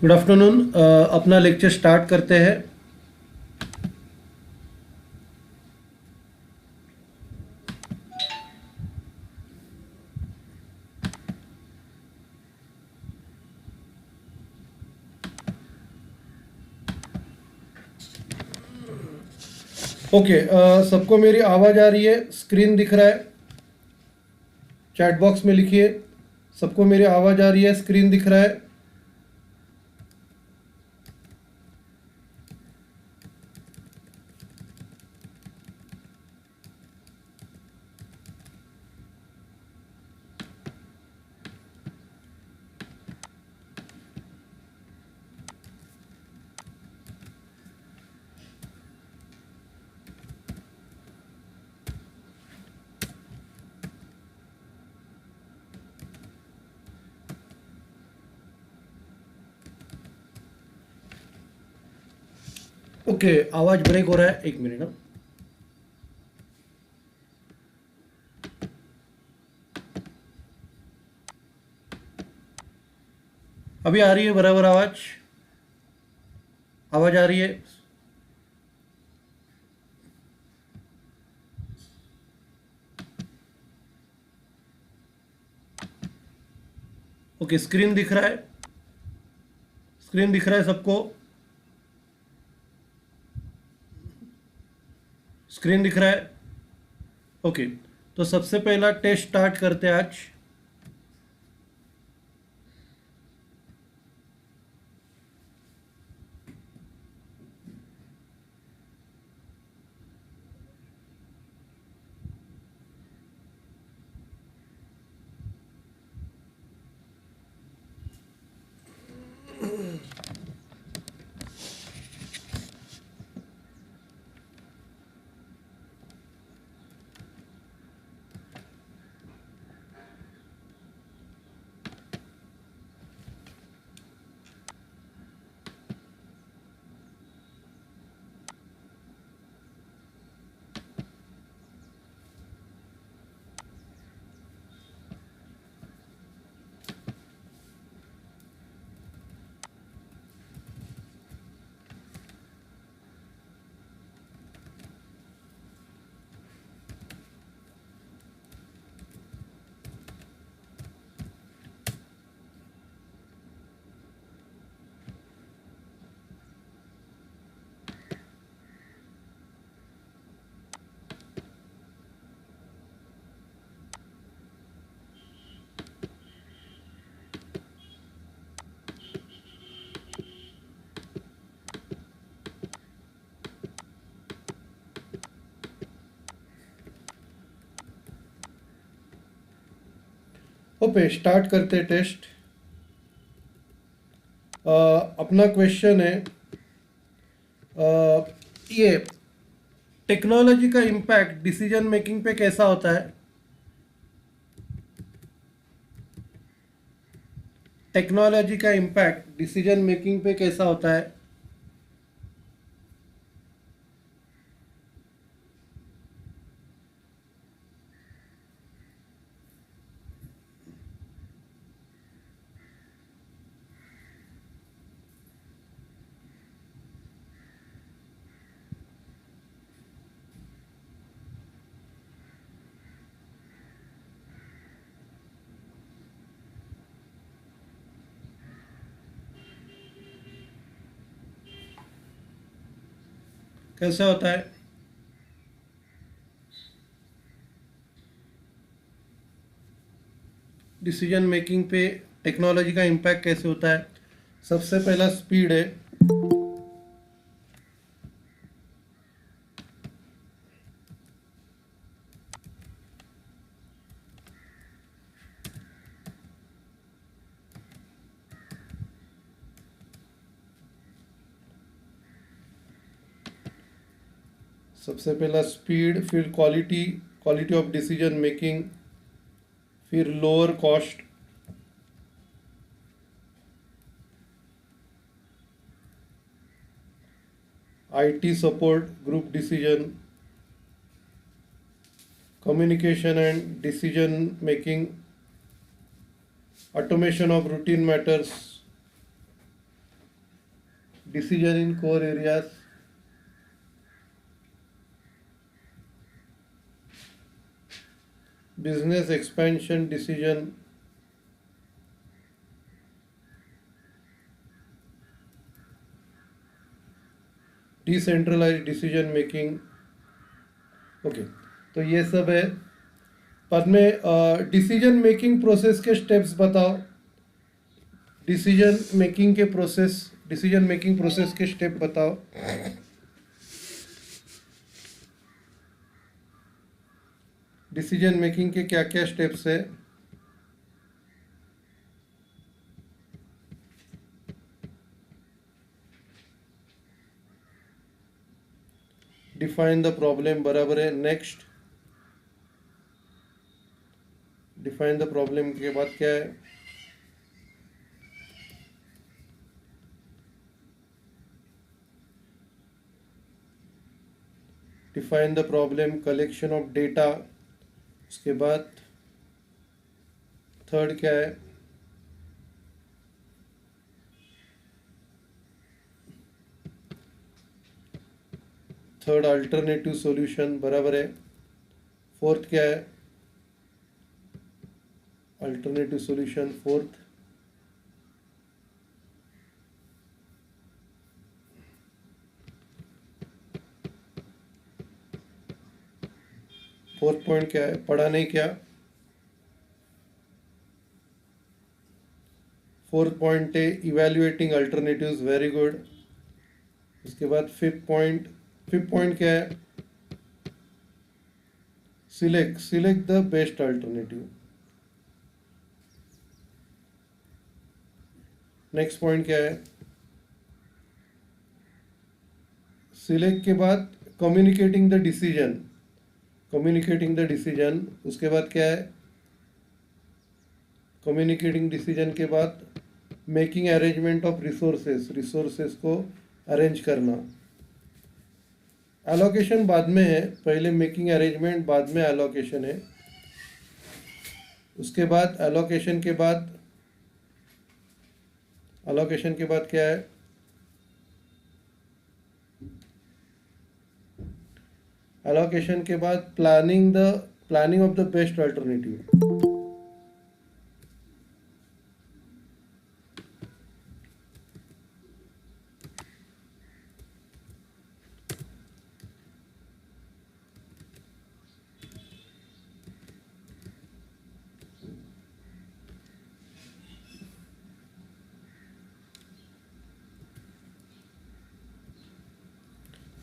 Good afternoon. अपना lecture start करते हैं। ओके, सबको मेरी आवाज़ आ रही है? स्क्रीन दिख रहा है? चैट बॉक्स में लिखिए, सबको मेरी आवाज़ आ रही है, स्क्रीन दिख रहा है? ओके, आवाज़ ब्रेक हो रहा है, एक मिनट ना। अभी आ रही है बराबर आवाज़? आवाज़ आ रही है? ओके, स्क्रीन दिख रहा है? स्क्रीन दिख रहा है सबको? स्क्रीन दिख रहा है? ओके, तो सबसे पहला टेस्ट स्टार्ट करते हैं आज। ओके, स्टार्ट करते हैं टेस्ट। अपना क्वेश्चन है, ये टेक्नोलॉजी का इम्पैक्ट डिसीजन मेकिंग पे कैसा होता है? टेक्नोलॉजी का इम्पैक्ट डिसीजन मेकिंग पे कैसा होता है? कैसे होता है? डिसीजन मेकिंग पे टेक्नोलॉजी का इम्पैक्ट कैसे होता है? सबसे पहला स्पीड है। सबसे पहला स्पीड, फिर quality, quality of decision making, फिर lower cost, IT support, group decision, communication and decision making, automation of routine matters, decision in core areas, business expansion decision, decentralize decision making. Okay, तो ये सब है। बाद में decision making process के steps बताओ। Decision making process के step बताओ। डिसीजन मेकिंग के क्या क्या स्टेप्स है? डिफाइन द प्रॉब्लम, बराबर है। नेक्स्ट, डिफाइन द प्रॉब्लम के बाद क्या है? Define the problem, collection of data. उसके बाद थर्ड क्या है? थर्ड, अल्टरनेटिव सॉल्यूशन, बराबर है। फोर्थ क्या है? Alternative solution, fourth. Fourth point क्या है? पढ़ा नहीं क्या? फोर्थ पॉइंट है इवैल्यूएटिंग अल्टरनेटिव्स, वेरी गुड। उसके बाद फिफ्थ पॉइंट क्या है? Select the best alternative. Next point क्या है? सिलेक्ट के बाद कम्युनिकेटिंग द डिसीजन। उसके बाद क्या है? कम्युनिकेटिंग डिसीजन के बाद मेकिंग अरेंजमेंट ऑफ रिसोर्सेस को अरेंज करना। एलोकेशन बाद में है, पहले मेकिंग अरेंजमेंट, बाद में एलोकेशन है। उसके बाद एलोकेशन के बाद क्या है? एलोकेशन के बाद planning of the best alternative.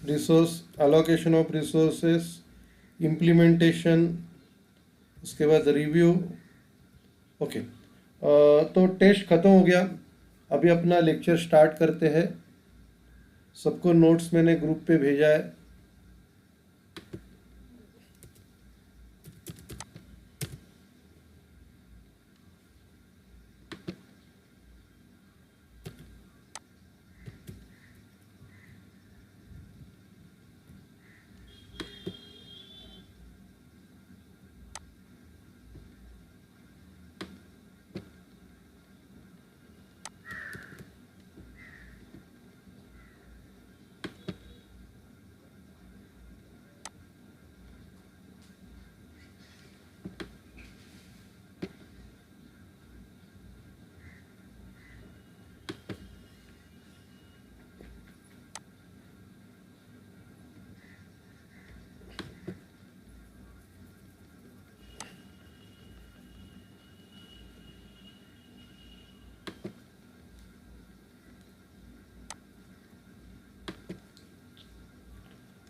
Resource, allocation of resources, implementation, उसके बाद रिव्यू। ओके, तो टेस्ट ख़त्म हो गया। अभी अपना लेक्चर स्टार्ट करते हैं। सबको नोट्स मैंने ग्रुप पे भेजा है।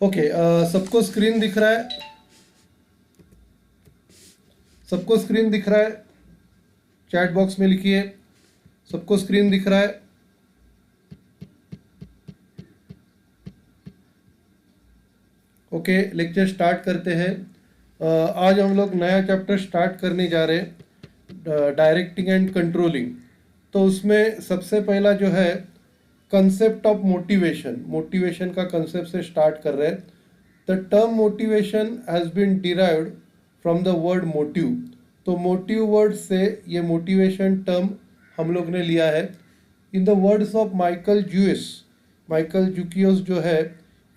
ओके, सबको स्क्रीन दिख रहा है? सबको स्क्रीन दिख रहा है? चैट बॉक्स में लिखिए, सबको स्क्रीन दिख रहा है? ओके, लेक्चर स्टार्ट करते हैं। आज हम लोग नया चैप्टर स्टार्ट करने जा रहे हैं, डायरेक्टिंग एंड कंट्रोलिंग। तो उसमें सबसे पहला जो है कंसेप्ट ऑफ मोटिवेशन का कंसेप्ट से स्टार्ट कर रहे हैं। The term motivation has been derived from the word motive. तो मोटिव वर्ड से ये मोटिवेशन टर्म हम लोग ने लिया है। In the words of Michael Jucius, Michael जुकियोस जो है,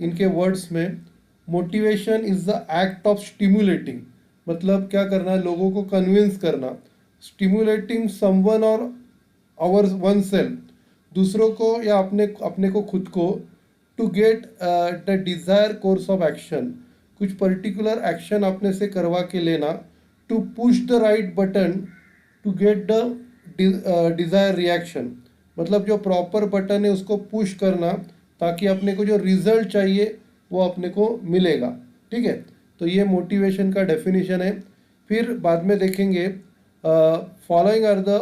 इनके वर्ड्स में, motivation is the act of stimulating, मतलब क्या करना है, लोगों को कन्विंस करना, stimulating someone or our one self, दूसरों को या अपने अपने को खुद को, to get the desire course of action, कुछ पर्टिकुलर एक्शन अपने से करवा के लेना, to push the right button to get the desire reaction, मतलब जो प्रॉपर बटन है उसको पुश करना ताकि अपने को जो रिजल्ट चाहिए वो अपने को मिलेगा। ठीक है, तो ये मोटिवेशन का डेफिनेशन है। फिर बाद में देखेंगे following are the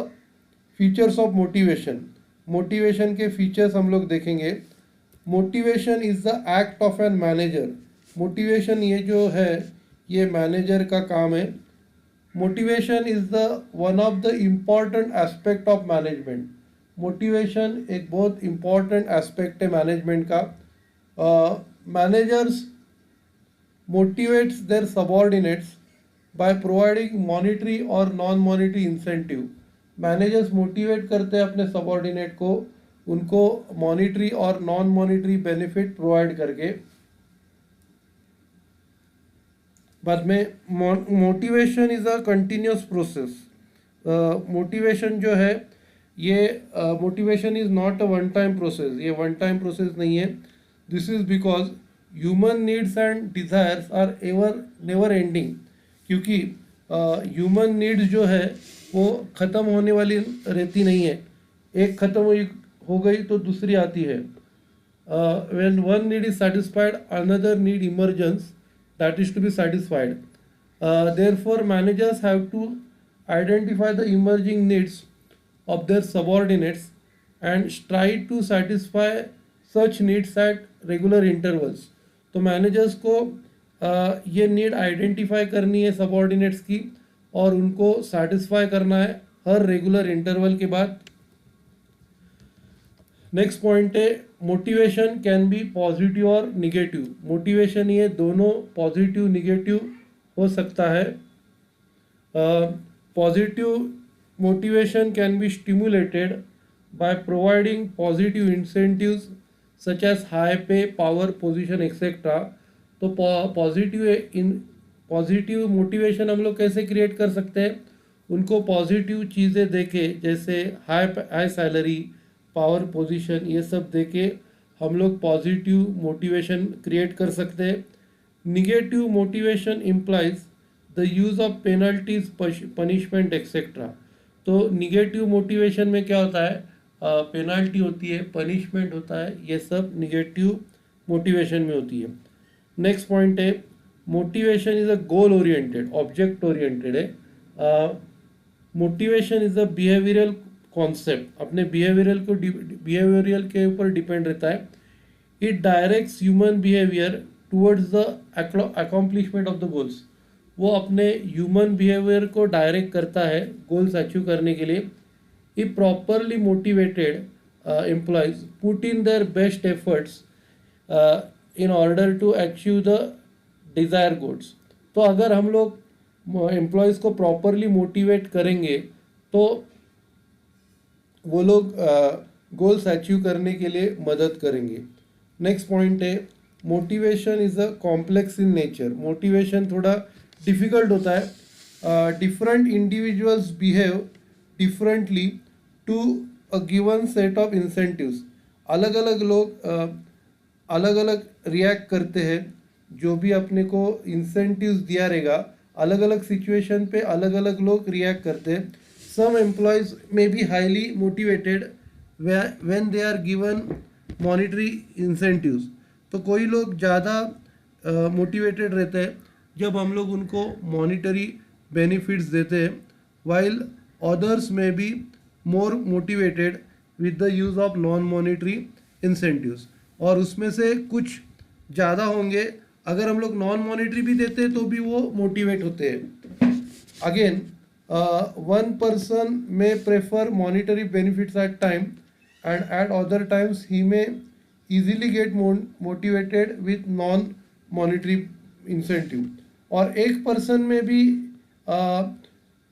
features of motivation, motivation के फीचर्स हम लोग देखेंगे। Motivation is the act of an manager, motivation ये जो है ये मैनेजर का काम है। Motivation is the one of the important aspect of management, motivation एक बहुत इम्पॉर्टेंट एस्पेक्ट है मैनेजमेंट का। Managers motivates their subordinates by providing monetary और non monetary incentive, managers motivate करते हैं अपने सबॉर्डिनेट को, उनको मॉनिटरी और नॉन मॉनिटरी बेनिफिट प्रोवाइड करके। बाद में motivation is a continuous process, motivation जो है ये motivation is not a one time process, ये वन टाइम प्रोसेस नहीं है। This is because human needs and desires are never ending, क्योंकि ह्यूमन नीड्स जो है वो ख़त्म होने वाली रहती नहीं है, एक ख़त्म हो गई तो दूसरी आती है। When one need is satisfied another need emergence that is to be satisfied. Therefore, managers have to identify the emerging needs of their subordinates and strive to satisfy such needs at regular intervals. तो managers को ये need identify करनी है subordinates की और उनको satisfy करना है हर रेगुलर इंटरवल के बाद। नेक्स्ट पॉइंट है मोटिवेशन कैन बी पॉजिटिव और निगेटिव, मोटिवेशन ये दोनों पॉजिटिव निगेटिव हो सकता है। Positive motivation can be stimulated by providing positive incentives such as high pay, power, position etcetera. तो पॉजिटिव मोटिवेशन हम लोग कैसे क्रिएट कर सकते हैं, उनको पॉजिटिव चीज़ें देके, जैसे हाई सैलरी, पावर, पोजीशन, ये सब देके हम लोग पॉजिटिव मोटिवेशन क्रिएट कर सकते हैं। Negative motivation implies the use of penalties, punishment etcetera. तो निगेटिव मोटिवेशन में क्या होता है, पेनल्टी होती है, पनिशमेंट होता है, ये सब निगेटिव मोटिवेशन में होती है। नेक्स्ट पॉइंट है motivation is a goal oriented, object oriented है। Motivation is a behavioural concept, अपने बिहेवियरल के ऊपर डिपेंड रहता है। It directs human behaviour towards the accomplishment of the goals, वो अपने ह्यूमन बिहेवियर को डायरेक्ट करता है गोल्स अचीव करने के लिए। If properly motivated employees put in their best efforts in order to achieve the desire goals. तो अगर हम लोग एम्प्लॉयज़ को प्रॉपरली मोटिवेट करेंगे तो वो लोग गोल्स अचीव करने के लिए मदद करेंगे। नेक्स्ट पॉइंट है motivation is a complex in nature, motivation थोड़ा डिफ़िकल्ट होता है। Different individuals behave differently to a given set of incentives, अलग अलग लोग अलग अलग रिएक्ट करते हैं, जो भी अपने को इंसेंटिव्स दिया रहेगा अलग अलग सिचुएशन पे अलग अलग लोग रिएक्ट करते हैं। Some employees may be highly motivated when they are given monetary incentives, तो कोई लोग ज़्यादा मोटिवेटेड रहते हैं जब हम लोग उनको मॉनिटरी बेनिफिट्स देते हैं, while others may be more motivated with the use of non monetary incentives, और उसमें से कुछ ज़्यादा होंगे अगर हम लोग नॉन मॉनिटरी भी देते हैं तो भी वो मोटिवेट होते हैं। Again one person may prefer monetary benefits at time and at other times he may easily get motivated with non monetary incentive, और एक पर्सन में भी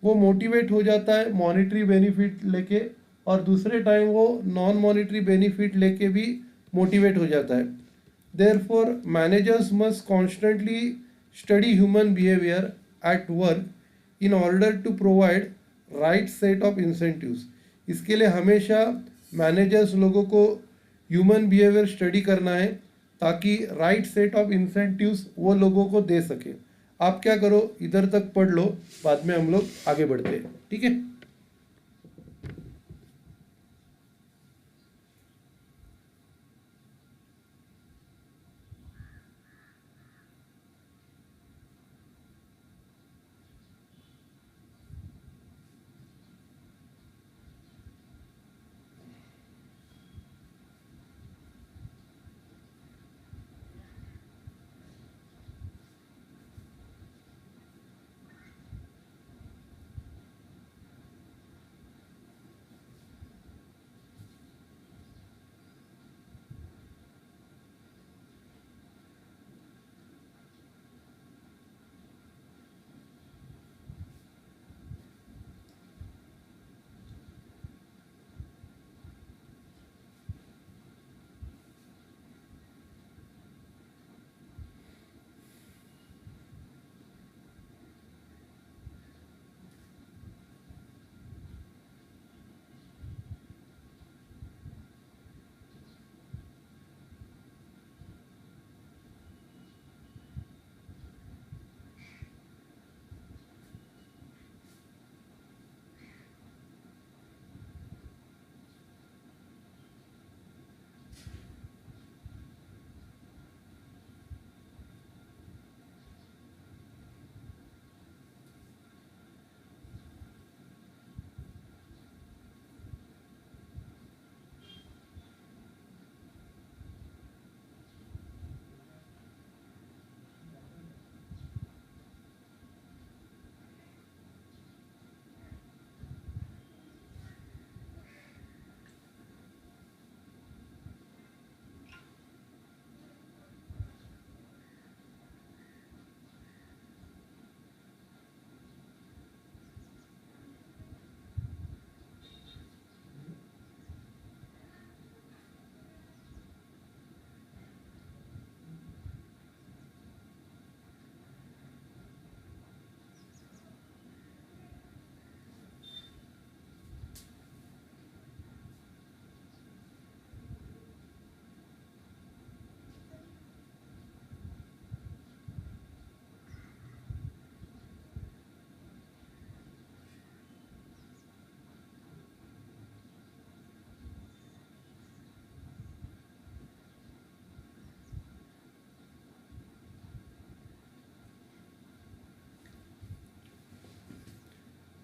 वो मोटिवेट हो जाता है मॉनिटरी बेनिफिट लेके और दूसरे टाइम वो नॉन मॉनिटरी बेनिफिट लेके भी मोटिवेट हो जाता है। Therefore managers must constantly study human behaviour at work in order to provide right set of incentives. इसके लिए हमेशा मैनेजर्स लोगों को ह्यूमन बिहेवियर स्टडी करना है ताकि राइट सेट ऑफ इंसेंटिव्स वो लोगों को दे सके। आप क्या करो, इधर तक पढ़ लो, बाद में हम लोग आगे बढ़ते हैं, ठीक है।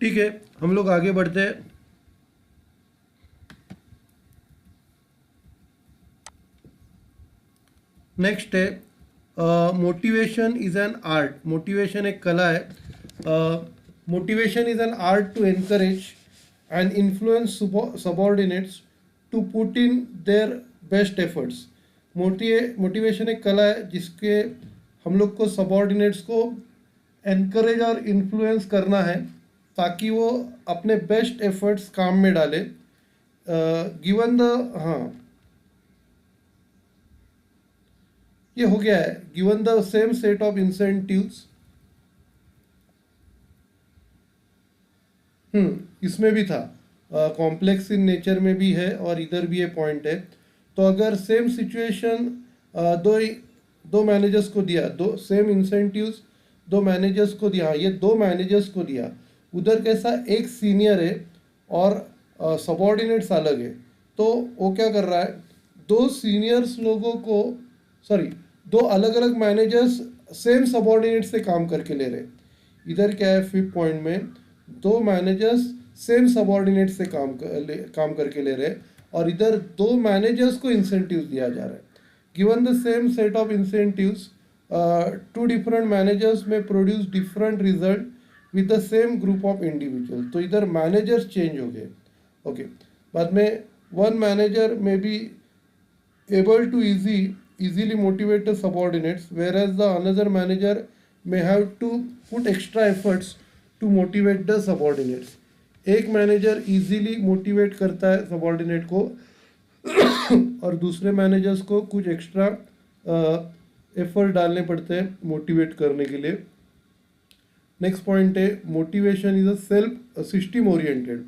ठीक है, हम लोग आगे बढ़ते हैं। नेक्स्ट है motivation is an art. Motivation एक कला है। Motivation is an art to encourage and influence subordinates to put in their best efforts. Motivation एक कला है जिसके हम लोग को सबॉर्डिनेट्स को एनकरेज और इन्फ्लुएंस करना है ताकि वो अपने बेस्ट एफर्ट्स काम में डाले। गिवन द हाँ, ये हो गया है। Given the same set of incentives, इसमें भी था, कॉम्प्लेक्स इन नेचर में भी है और इधर भी ये पॉइंट है। तो अगर सेम सिचुएशन दो मैनेजर्स को दिया, दो सेम इंसेंटिव्स दो मैनेजर्स को दिया, ये दो मैनेजर्स को दिया, उधर कैसा एक सीनियर है और सबॉर्डिनेट्स अलग है, तो वो क्या कर रहा है, दो सीनियर्स लोगों को दो अलग अलग मैनेजर्स सेम सबॉर्डिनेट से काम करके ले रहे। इधर क्या है, फिफ्थ पॉइंट में दो मैनेजर्स सेम सबॉर्डिनेट से काम करके ले रहे और इधर दो मैनेजर्स को इंसेंटिव्स दिया जा रहा है। Given the same set of incentives, two different managers may produce different result with the same group of individual. तो इधर मैनेजर्स चेंज हो गए। ओके, बाद में one manager may be able to easily motivate the subordinates, whereas the another manager may have to put extra efforts to motivate the subordinates. एक manager easily motivate करता है subordinate को और दूसरे मैनेजर्स को कुछ एक्स्ट्रा एफर्ट डालने पड़ते हैं मोटिवेट करने के लिए। नेक्स्ट पॉइंट है motivation is a self system oriented.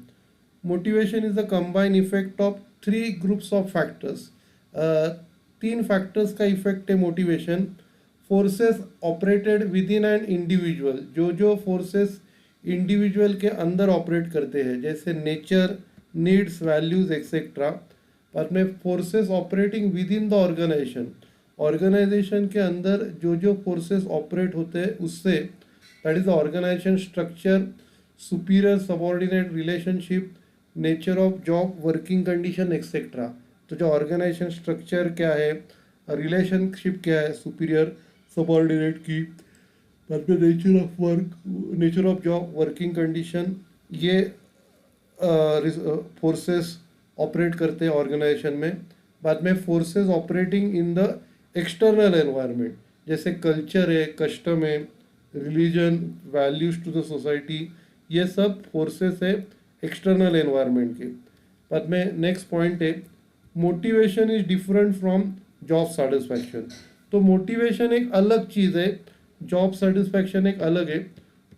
Motivation is the combine effect of three groups of factors. तीन फैक्टर्स का इफेक्ट है motivation. Forces operated with in an individual, जो फोर्सेस इंडिविजुअल के अंदर ऑपरेट करते हैं जैसे नेचर, नीड्स, वैल्यूज एक्सेट्रा। बाद में forces operating within the organization, organization के अंदर जो फोर्सेस ऑपरेट होते हैं उससे, that is the organization structure, superior subordinate relationship, nature of job, working condition etcetera. तो जो ऑर्गेनाइजेशन स्ट्रक्चर क्या है, रिलेशनशिप क्या है सुपीरियर सबॉर्डिनेट की, बाद में nature of work, nature of job, working condition, ये फोर्सेस ऑपरेट करते हैं ऑर्गेनाइजेशन में। बाद में forces operating in the external environment जैसे कल्चर है, कस्टम है, religion, values to the society, ये सब फोर्सेस है एक्सटर्नल एनवायरनमेंट के। बाद में नेक्स्ट पॉइंट है motivation is different from job satisfaction. तो मोटिवेशन एक अलग चीज़ है, जॉब सेटिस्फैक्शन एक अलग है।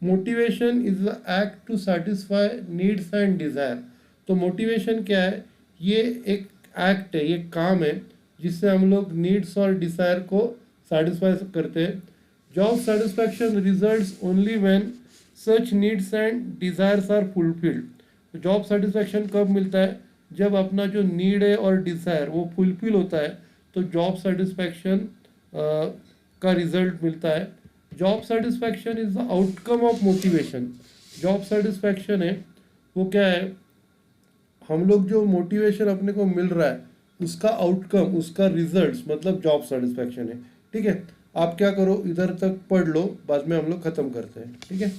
Motivation is the act to satisfy needs and desire. तो मोटिवेशन क्या है, ये एक एक्ट है, ये काम है जिससे हम लोग नीड्स और डिज़ायर को सेटिस्फाई करते हैं। Job satisfaction results only when such needs and desires are fulfilled. तो जॉब सेटिस्फैक्शन कब मिलता है, जब अपना जो नीड है और डिज़ायर वो फुलफिल होता है, तो जॉब सेटिस्फैक्शन का रिजल्ट मिलता है। Job satisfaction is the outcome of motivation. Job satisfaction है वो क्या है, हम लोग जो मोटिवेशन अपने को मिल रहा है उसका आउटकम, उसका रिजल्ट्स मतलब जॉब सेटिस्फैक्शन है। ठीक है, आप क्या करो, इधर तक पढ़ लो, बाद में हम लोग खत्म करते हैं। ठीक है।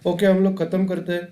ओके हम लोग ख़त्म करते हैं।